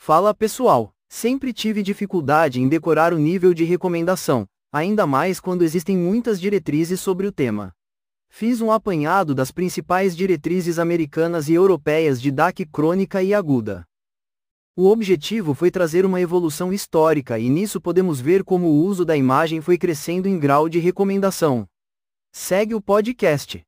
Fala pessoal, sempre tive dificuldade em decorar o nível de recomendação, ainda mais quando existem muitas diretrizes sobre o tema. Fiz um apanhado das principais diretrizes americanas e europeias de DAC crônica e aguda. O objetivo foi trazer uma evolução histórica e nisso podemos ver como o uso da imagem foi crescendo em grau de recomendação. Segue o podcast.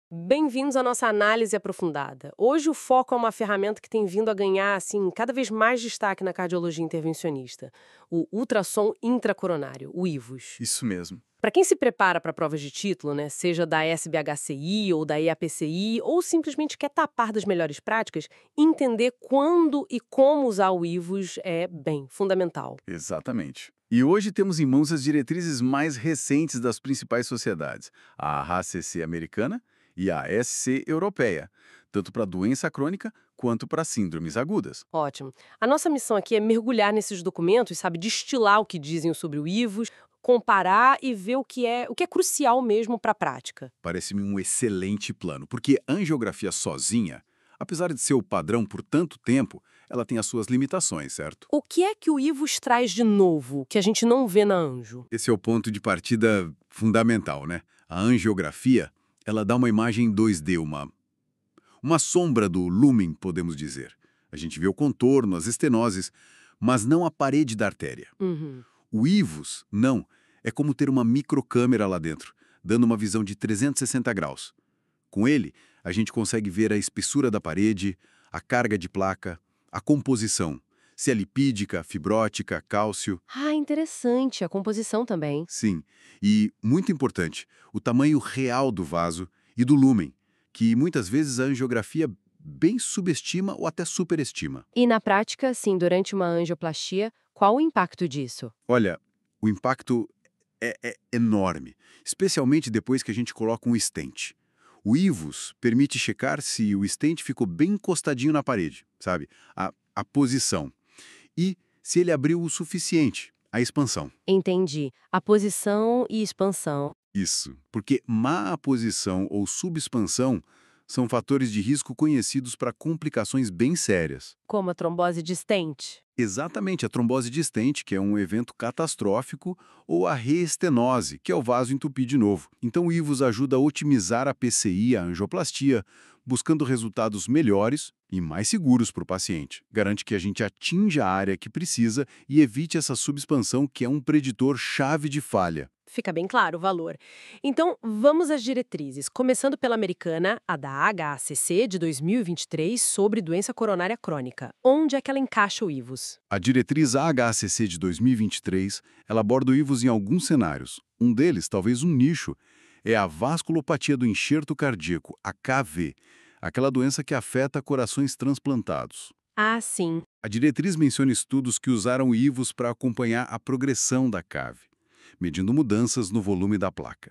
Bem-vindos à nossa análise aprofundada. Hoje o foco é uma ferramenta que tem vindo a ganhar, cada vez mais destaque na cardiologia intervencionista, o ultrassom intracoronário, o IVUS. Isso mesmo. Para quem se prepara para provas de título, seja da SBHCI ou da EAPCI, ou simplesmente quer tapar das melhores práticas, entender quando e como usar o IVUS é, fundamental. Exatamente. E hoje temos em mãos as diretrizes mais recentes das principais sociedades, a HCC americana e a SC europeia, tanto para doença crônica quanto para síndromes agudas. Ótimo. A nossa missão aqui é mergulhar nesses documentos, destilar o que dizem sobre o IVUS, comparar e ver o que é crucial mesmo para a prática. Parece-me um excelente plano, porque a angiografia sozinha, apesar de ser o padrão por tanto tempo, ela tem as suas limitações, certo? O que é que o IVUS traz de novo, que a gente não vê na anjo? Esse é o ponto de partida fundamental, né? A angiografia, ela dá uma imagem 2D, uma sombra do lúmen, podemos dizer. A gente vê o contorno, as estenoses, mas não a parede da artéria. O IVUS, não, é como ter uma microcâmera lá dentro, dando uma visão de 360 graus. Com ele, a gente consegue ver a espessura da parede, a carga de placa, a composição, se é lipídica, fibrótica, cálcio. Ah, interessante, a composição também. Sim, e, muito importante, o tamanho real do vaso e do lúmen, que muitas vezes a angiografia bem subestima ou até superestima. E na prática, durante uma angioplastia, qual o impacto disso? Olha, o impacto é enorme, especialmente depois que a gente coloca um stent. O IVUS permite checar se o stent ficou bem encostadinho na parede, sabe? A posição. E se ele abriu o suficiente, a expansão. Entendi. A posição e expansão. Isso, porque má posição ou subexpansão são fatores de risco conhecidos para complicações bem sérias. Como a trombose de stent. Exatamente, a trombose de stent, que é um evento catastrófico, ou a reestenose, que é o vaso entupir de novo. Então o IVUS ajuda a otimizar a PCI, a angioplastia, buscando resultados melhores e mais seguros para o paciente. Garante que a gente atinja a área que precisa e evite essa subexpansão, que é um preditor chave de falha. Fica bem claro o valor. Então, vamos às diretrizes, começando pela americana, a da HACC de 2023 sobre doença coronária crônica. Onde é que ela encaixa o IVUS? A diretriz AHCC de 2023, ela aborda o IVUS em alguns cenários. Um deles, talvez um nicho, é a vasculopatia do enxerto cardíaco, a KV, aquela doença que afeta corações transplantados. Ah, sim. A diretriz menciona estudos que usaram o IVUS para acompanhar a progressão da CAV, medindo mudanças no volume da placa.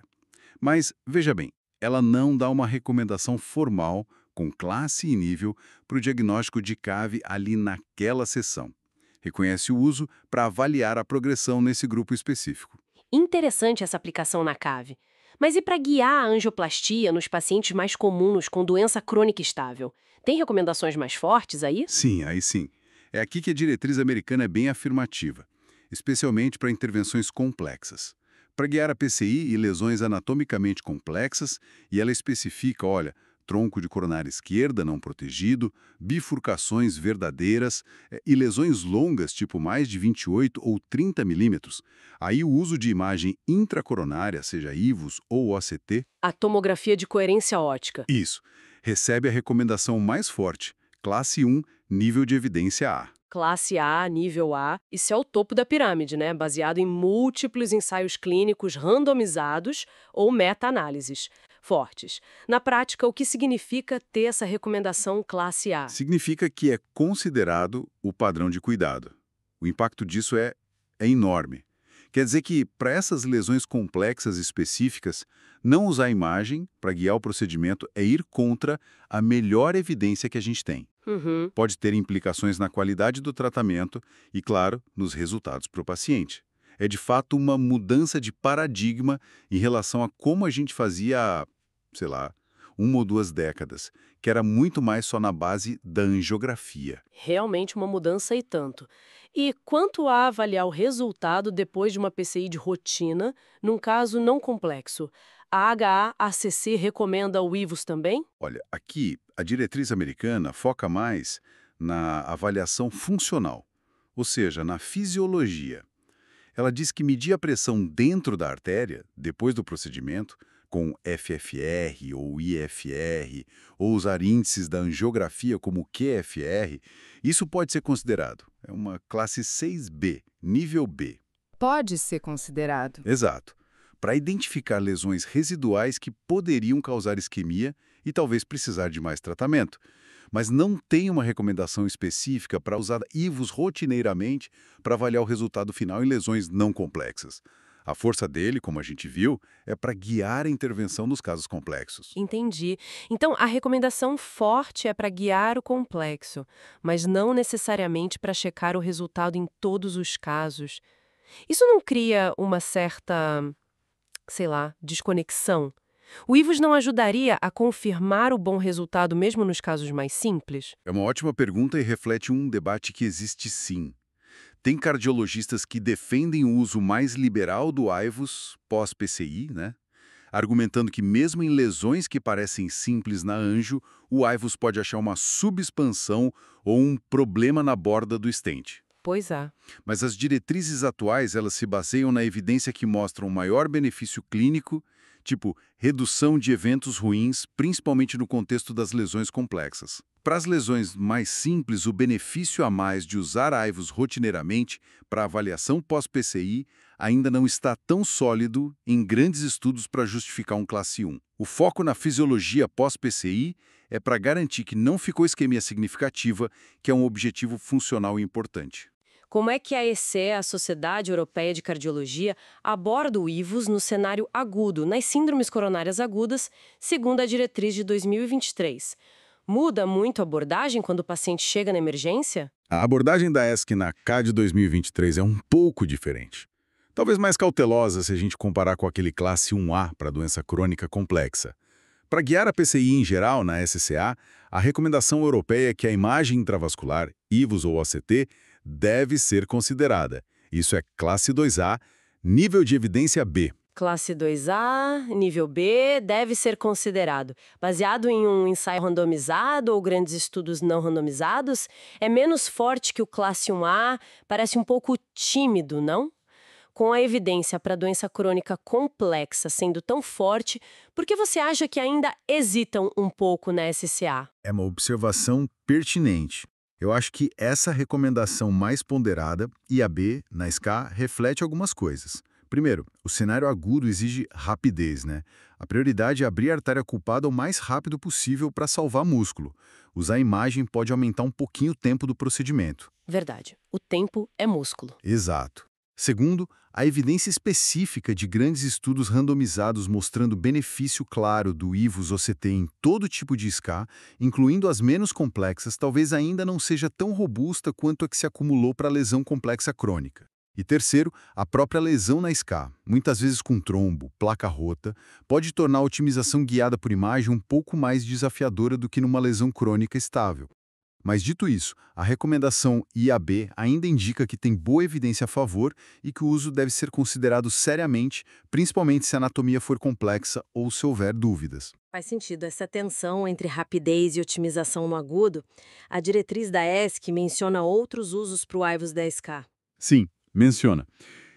Mas, veja bem, ela não dá uma recomendação formal, com classe e nível, para o diagnóstico de CAV ali naquela sessão. Reconhece o uso para avaliar a progressão nesse grupo específico. Interessante essa aplicação na CAV. Mas e para guiar a angioplastia nos pacientes mais comuns com doença crônica estável? Tem recomendações mais fortes aí? Sim, aí sim. É aqui que a diretriz americana é bem afirmativa, especialmente para intervenções complexas. Para guiar a PCI e lesões anatomicamente complexas, e ela especifica, olha, tronco de coronária esquerda não protegido, bifurcações verdadeiras e lesões longas, tipo mais de 28 ou 30 milímetros. Aí o uso de imagem intracoronária, seja IVUS ou OCT... A tomografia de coerência óptica. Isso. Recebe a recomendação mais forte, classe 1, nível de evidência A. Classe A, nível A, isso é o topo da pirâmide, baseado em múltiplos ensaios clínicos randomizados ou meta-análises fortes. Na prática, o que significa ter essa recomendação classe A? Significa que é considerado o padrão de cuidado. O impacto disso é enorme. Quer dizer que, para essas lesões complexas específicas, não usar a imagem para guiar o procedimento é ir contra a melhor evidência que a gente tem. Pode ter implicações na qualidade do tratamento e, claro, nos resultados para o paciente. É, de fato, uma mudança de paradigma em relação a como a gente fazia, 1 ou 2 décadas, que era muito mais só na base da angiografia. Realmente uma mudança e tanto. E quanto a avaliar o resultado depois de uma PCI de rotina, num caso não complexo, a HA-ACC recomenda o IVUS também? Olha, aqui a diretriz americana foca mais na avaliação funcional, ou seja, na fisiologia. Ela diz que medir a pressão dentro da artéria, depois do procedimento, com FFR ou IFR, ou usar índices da angiografia como QFR, isso pode ser considerado. É uma classe 6B, nível B. Pode ser considerado. Exato. Para identificar lesões residuais que poderiam causar isquemia e talvez precisar de mais tratamento. Mas não tem uma recomendação específica para usar IVUS rotineiramente para avaliar o resultado final em lesões não complexas. A força dele, como a gente viu, é para guiar a intervenção nos casos complexos. Entendi. Então, a recomendação forte é para guiar o complexo, mas não necessariamente para checar o resultado em todos os casos. Isso não cria uma certa, sei lá, desconexão? O IVUS não ajudaria a confirmar o bom resultado mesmo nos casos mais simples? É uma ótima pergunta e reflete um debate que existe sim. Tem cardiologistas que defendem o uso mais liberal do IVUS pós-PCI, né? Argumentando que mesmo em lesões que parecem simples na anjo, o IVUS pode achar uma subexpansão ou um problema na borda do stent. Pois é. Mas as diretrizes atuais, elas se baseiam na evidência que mostra um maior benefício clínico, tipo redução de eventos ruins, principalmente no contexto das lesões complexas. Para as lesões mais simples, o benefício a mais de usar IVUS rotineiramente para avaliação pós-PCI ainda não está tão sólido em grandes estudos para justificar um classe 1. O foco na fisiologia pós-PCI é para garantir que não ficou isquemia significativa, que é um objetivo funcional importante. Como é que a ESC, a Sociedade Europeia de Cardiologia, aborda o IVUS no cenário agudo, nas síndromes coronárias agudas, segundo a diretriz de 2023? Muda muito a abordagem quando o paciente chega na emergência? A abordagem da ESC na CAD 2023 é um pouco diferente. Talvez mais cautelosa se a gente comparar com aquele classe 1A para doença crônica complexa. Para guiar a PCI em geral na SCA, a recomendação europeia é que a imagem intravascular, IVUS ou OCT, deve ser considerada. Isso é classe 2A, nível de evidência B. Classe 2A, nível B, deve ser considerado. Baseado em um ensaio randomizado ou grandes estudos não randomizados, é menos forte que o classe 1A, parece um pouco tímido, não? Com a evidência para doença crônica complexa sendo tão forte, por que você acha que ainda hesitam um pouco na SCA? É uma observação pertinente. Eu acho que essa recomendação mais ponderada, IAB, na SCA, reflete algumas coisas. Primeiro, o cenário agudo exige rapidez, né? A prioridade é abrir a artéria culpada o mais rápido possível para salvar músculo. Usar a imagem pode aumentar um pouquinho o tempo do procedimento. Verdade. O tempo é músculo. Exato. Segundo, a evidência específica de grandes estudos randomizados mostrando benefício claro do IVUS OCT em todo tipo de SCA, incluindo as menos complexas, talvez ainda não seja tão robusta quanto a que se acumulou para a lesão complexa crônica. E terceiro, a própria lesão na SCA, muitas vezes com trombo, placa rota, pode tornar a otimização guiada por imagem um pouco mais desafiadora do que numa lesão crônica estável. Mas dito isso, a recomendação IAB ainda indica que tem boa evidência a favor e que o uso deve ser considerado seriamente, principalmente se a anatomia for complexa ou se houver dúvidas. Faz sentido essa tensão entre rapidez e otimização no agudo. A diretriz da ESC menciona outros usos para o IVUS da SK. Sim, menciona.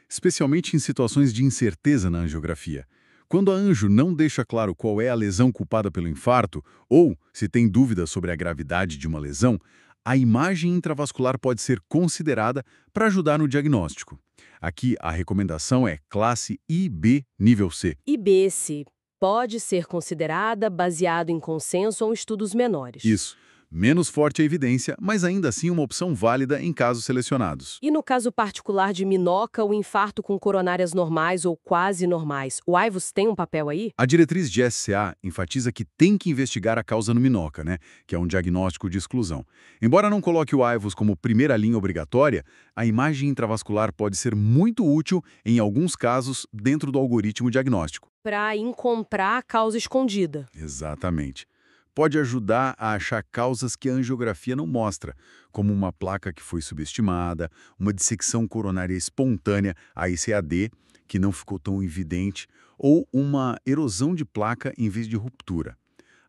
Especialmente em situações de incerteza na angiografia. Quando a anjo não deixa claro qual é a lesão culpada pelo infarto, ou se tem dúvidas sobre a gravidade de uma lesão, a imagem intravascular pode ser considerada para ajudar no diagnóstico. Aqui, a recomendação é classe IB nível C. IBC pode ser considerada baseado em consenso ou estudos menores. Isso. Menos forte a evidência, mas ainda assim uma opção válida em casos selecionados. E no caso particular de minoca, o infarto com coronárias normais ou quase normais, o IVUS tem um papel aí? A diretriz de SCA enfatiza que tem que investigar a causa no minoca, né? Que é um diagnóstico de exclusão. Embora não coloque o IVUS como primeira linha obrigatória, a imagem intravascular pode ser muito útil em alguns casos dentro do algoritmo diagnóstico. Para encontrar a causa escondida. Exatamente. Pode ajudar a achar causas que a angiografia não mostra, como uma placa que foi subestimada, uma dissecção coronária espontânea, a ICAD, que não ficou tão evidente, ou uma erosão de placa em vez de ruptura.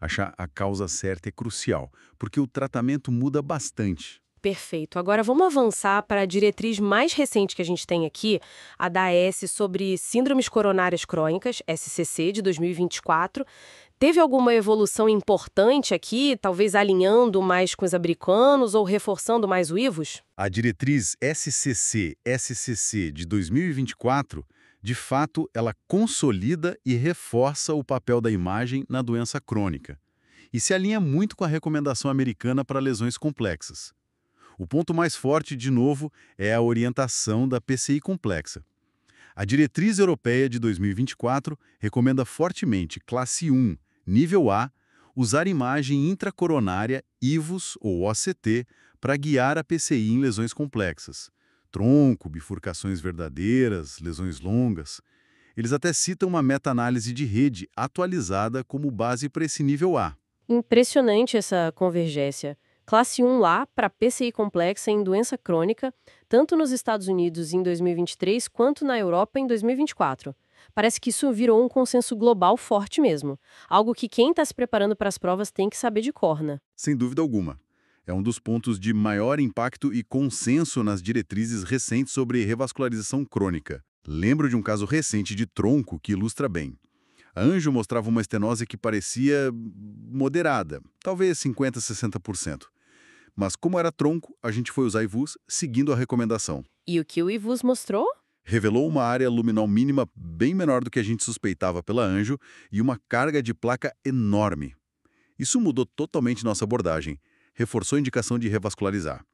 Achar a causa certa é crucial, porque o tratamento muda bastante. Perfeito. Agora vamos avançar para a diretriz mais recente que a gente tem aqui, a da AS sobre síndromes coronárias crônicas, SCC, de 2024. Teve alguma evolução importante aqui, talvez alinhando mais com os americanos ou reforçando mais o IVUS? A diretriz SCC de 2024, de fato, ela consolida e reforça o papel da imagem na doença crônica e se alinha muito com a recomendação americana para lesões complexas. O ponto mais forte, de novo, é a orientação da PCI complexa. A diretriz europeia de 2024 recomenda fortemente classe 1, nível A, usar imagem intracoronária IVUS ou OCT para guiar a PCI em lesões complexas. Tronco, bifurcações verdadeiras, lesões longas. Eles até citam uma meta-análise de rede atualizada como base para esse nível A. Impressionante essa convergência. Classe 1 lá para PCI complexa em doença crônica, tanto nos Estados Unidos em 2023 quanto na Europa em 2024. Parece que isso virou um consenso global forte mesmo. Algo que quem está se preparando para as provas tem que saber de cor, né? Sem dúvida alguma. É um dos pontos de maior impacto e consenso nas diretrizes recentes sobre revascularização crônica. Lembro de um caso recente de tronco que ilustra bem. A Anjo mostrava uma estenose que parecia moderada, talvez 50% a 60%. Mas como era tronco, a gente foi usar IVUS seguindo a recomendação. E o que o IVUS mostrou? Revelou uma área luminal mínima bem menor do que a gente suspeitava pela Anjo e uma carga de placa enorme. Isso mudou totalmente nossa abordagem, reforçou a indicação de revascularizar.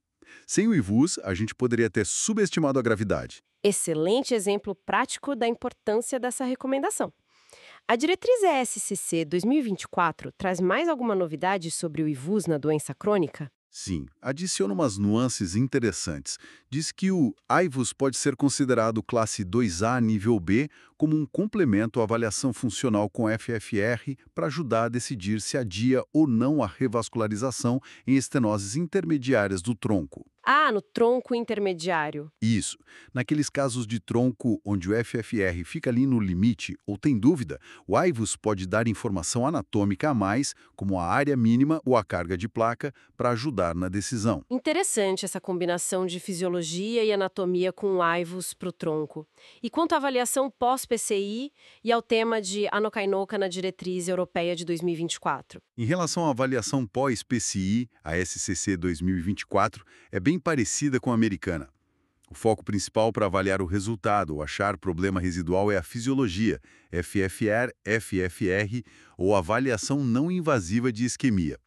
Sem o IVUS, a gente poderia ter subestimado a gravidade. Excelente exemplo prático da importância dessa recomendação. A diretriz ESCC 2024 traz mais alguma novidade sobre o IVUS na doença crônica? Sim, adiciona umas nuances interessantes. Diz que o IVUS pode ser considerado classe 2A nível B como um complemento à avaliação funcional com FFR para ajudar a decidir se adia ou não a revascularização em estenoses intermediárias do tronco. Ah, no tronco intermediário. Isso. Naqueles casos de tronco onde o FFR fica ali no limite ou tem dúvida, o IVUS pode dar informação anatômica a mais, como a área mínima ou a carga de placa, para ajudar na decisão. Interessante essa combinação de fisiologia e anatomia com o IVUS para o tronco. E quanto à avaliação pós-PCI e ao tema de anocainoca na diretriz europeia de 2024? Em relação à avaliação pós-PCI, a SCC 2024 é bem parecida com a americana. O foco principal para avaliar o resultado ou achar problema residual é a fisiologia, FFR, FFR ou avaliação não invasiva de isquemia.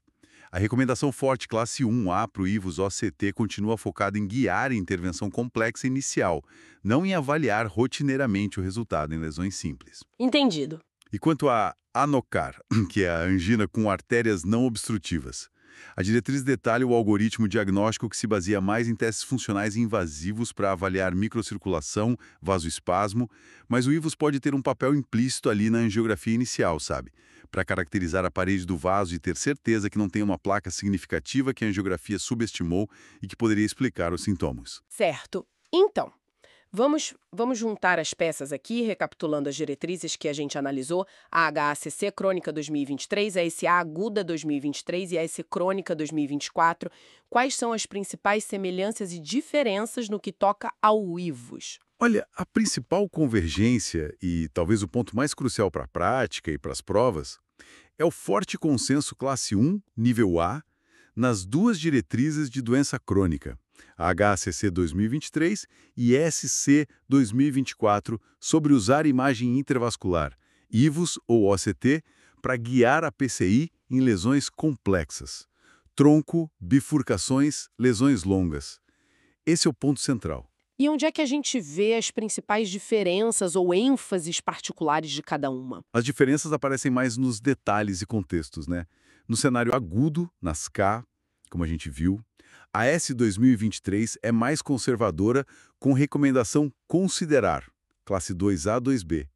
A recomendação forte classe 1A para o IVUS OCT continua focada em guiar a intervenção complexa inicial, não em avaliar rotineiramente o resultado em lesões simples. Entendido. E quanto a ANOCAR, que é a angina com artérias não obstrutivas, a diretriz detalha o algoritmo diagnóstico que se baseia mais em testes funcionais e invasivos para avaliar microcirculação, vasoespasmo, mas o IVUS pode ter um papel implícito ali na angiografia inicial, sabe? Para caracterizar a parede do vaso e ter certeza que não tem uma placa significativa que a angiografia subestimou e que poderia explicar os sintomas. Certo. Então, vamos juntar as peças aqui, recapitulando as diretrizes que a gente analisou, a HACC crônica 2023, a ECA aguda 2023 e a EC crônica 2024. Quais são as principais semelhanças e diferenças no que toca ao IVUS? Olha, a principal convergência e talvez o ponto mais crucial para a prática e para as provas é o forte consenso classe 1, nível A, nas duas diretrizes de doença crônica, a HACC 2023 e SC 2024, sobre usar imagem intervascular, IVUS ou OCT, para guiar a PCI em lesões complexas. Tronco, bifurcações, lesões longas. Esse é o ponto central. E onde é que a gente vê as principais diferenças ou ênfases particulares de cada uma? As diferenças aparecem mais nos detalhes e contextos, né? No cenário agudo, nas K, como a gente viu, a S 2023 é mais conservadora, com recomendação considerar, classe 2A, 2B,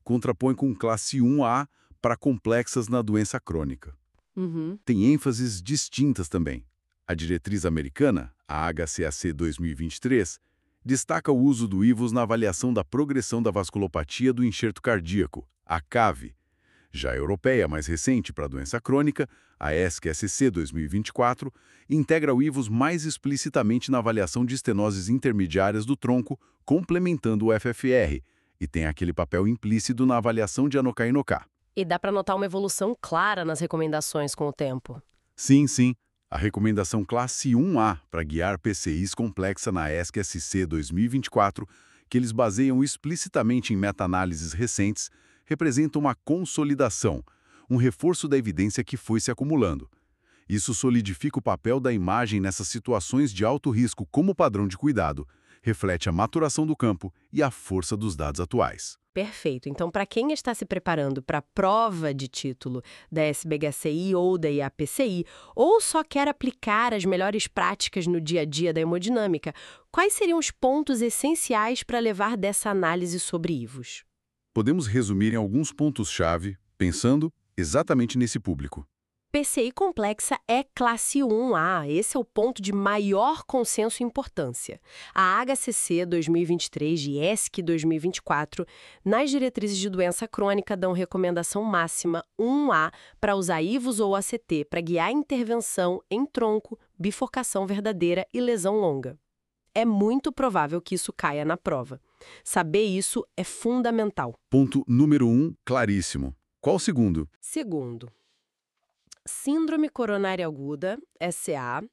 contrapõe com classe 1A para complexas na doença crônica. Uhum. Tem ênfases distintas também. A diretriz americana, a HCAC 2023, destaca o uso do IVUS na avaliação da progressão da vasculopatia do enxerto cardíaco, a CAV. Já a europeia, mais recente para a doença crônica, a ESC-SC 2024, integra o IVUS mais explicitamente na avaliação de estenoses intermediárias do tronco, complementando o FFR, e tem aquele papel implícito na avaliação de ANOCA-INOCA. E dá para notar uma evolução clara nas recomendações com o tempo. Sim, sim. A recomendação classe 1A para guiar PCIs complexa na ESC-SC 2024, que eles baseiam explicitamente em meta-análises recentes, representa uma consolidação, um reforço da evidência que foi se acumulando. Isso solidifica o papel da imagem nessas situações de alto risco como padrão de cuidado, reflete a maturação do campo e a força dos dados atuais. Perfeito. Então, para quem está se preparando para a prova de título da SBHCI ou da IAPCI, ou só quer aplicar as melhores práticas no dia a dia da hemodinâmica, quais seriam os pontos essenciais para levar dessa análise sobre IVUS? Podemos resumir em alguns pontos-chave, pensando exatamente nesse público. PCI complexa é classe 1A, esse é o ponto de maior consenso e importância. A HCC 2023 e ESC 2024, nas diretrizes de doença crônica, dão recomendação máxima 1A para usar IVUS ou ACT para guiar intervenção em tronco, bifurcação verdadeira e lesão longa. É muito provável que isso caia na prova. Saber isso é fundamental. Ponto número 1, claríssimo. Qual o segundo? Segundo, Síndrome coronária aguda, SA,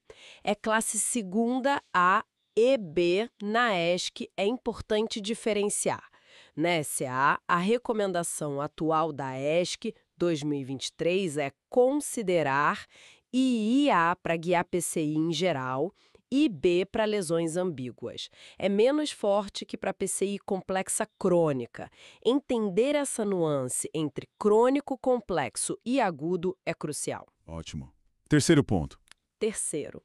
é classe 2A e B na ESC, é importante diferenciar. Na SA, a recomendação atual da ESC 2023 é considerar IA para guiar PCI em geral e B para lesões ambíguas. É menos forte que para PCI complexa crônica. Entender essa nuance entre crônico, complexo e agudo é crucial. Ótimo. Terceiro ponto. Terceiro,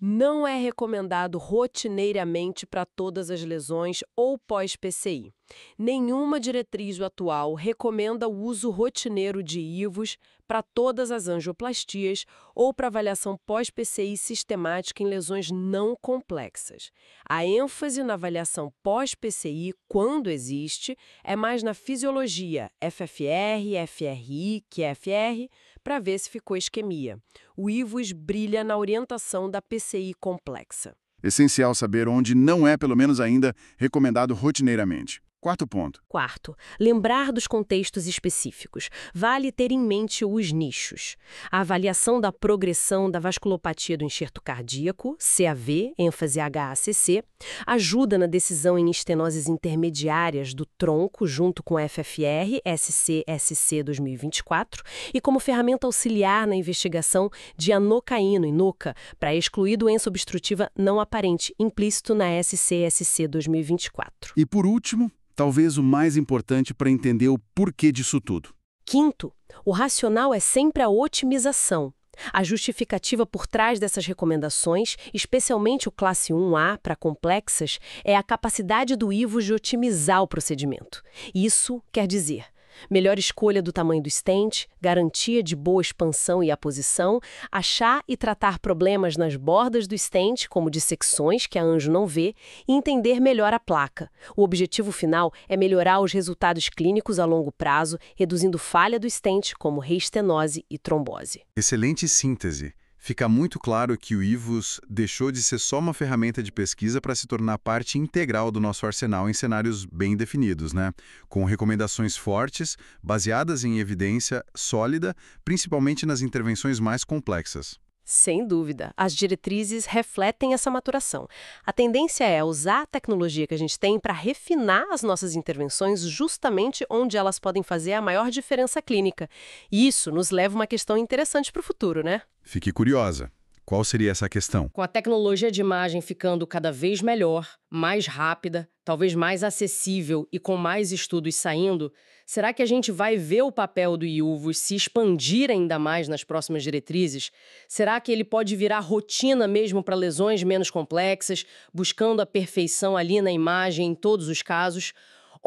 não é recomendado rotineiramente para todas as lesões ou pós-PCI. Nenhuma diretriz atual recomenda o uso rotineiro de IVUS para todas as angioplastias ou para avaliação pós-PCI sistemática em lesões não complexas. A ênfase na avaliação pós-PCI, quando existe, é mais na fisiologia, FFR, FRI, QFR, para ver se ficou isquemia. O IVUS brilha na orientação da PCI complexa. Essencial saber onde não é, pelo menos ainda, recomendado rotineiramente. Quarto ponto. Quarto, lembrar dos contextos específicos. Vale ter em mente os nichos. A avaliação da progressão da vasculopatia do enxerto cardíaco, CAV, ênfase HACC, ajuda na decisão em estenoses intermediárias do tronco junto com FFR, SC 2024, e como ferramenta auxiliar na investigação de ANOCA-INOCA, para excluir doença obstrutiva não aparente, implícito na SC 2024. E por último, talvez o mais importante para entender o porquê disso tudo. Quinto, o racional é sempre a otimização. A justificativa por trás dessas recomendações, especialmente o classe 1A para complexas, é a capacidade do IVUS de otimizar o procedimento. Isso quer dizer melhor escolha do tamanho do stent, garantia de boa expansão e aposição, achar e tratar problemas nas bordas do stent, como dissecções que a anjo não vê, e entender melhor a placa. O objetivo final é melhorar os resultados clínicos a longo prazo, reduzindo falha do stent, como reestenose e trombose. Excelente síntese. Fica muito claro que o IVUS deixou de ser só uma ferramenta de pesquisa para se tornar parte integral do nosso arsenal em cenários bem definidos, né? Com recomendações fortes, baseadas em evidência sólida, principalmente nas intervenções mais complexas. Sem dúvida, as diretrizes refletem essa maturação. A tendência é usar a tecnologia que a gente tem para refinar as nossas intervenções justamente onde elas podem fazer a maior diferença clínica. E isso nos leva a uma questão interessante para o futuro, né? Fique curiosa. Qual seria essa questão? Com a tecnologia de imagem ficando cada vez melhor, mais rápida, talvez mais acessível e com mais estudos saindo, será que a gente vai ver o papel do IVUS se expandir ainda mais nas próximas diretrizes? Será que ele pode virar rotina mesmo para lesões menos complexas, buscando a perfeição ali na imagem em todos os casos?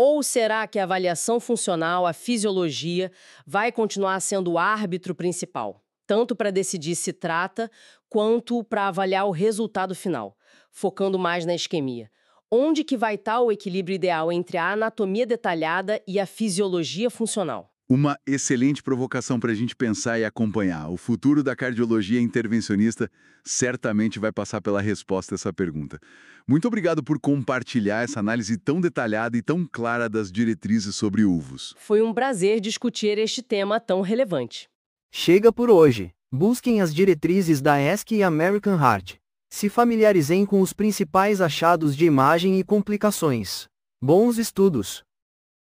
Ou será que a avaliação funcional, a fisiologia, vai continuar sendo o árbitro principal, tanto para decidir se trata, quanto para avaliar o resultado final, focando mais na isquemia? Onde que vai estar o equilíbrio ideal entre a anatomia detalhada e a fisiologia funcional? Uma excelente provocação para a gente pensar e acompanhar. O futuro da cardiologia intervencionista certamente vai passar pela resposta a essa pergunta. Muito obrigado por compartilhar essa análise tão detalhada e tão clara das diretrizes sobre uvos. Foi um prazer discutir este tema tão relevante. Chega por hoje. Busquem as diretrizes da ESC e American Heart. Se familiarizem com os principais achados de imagem e complicações. Bons estudos!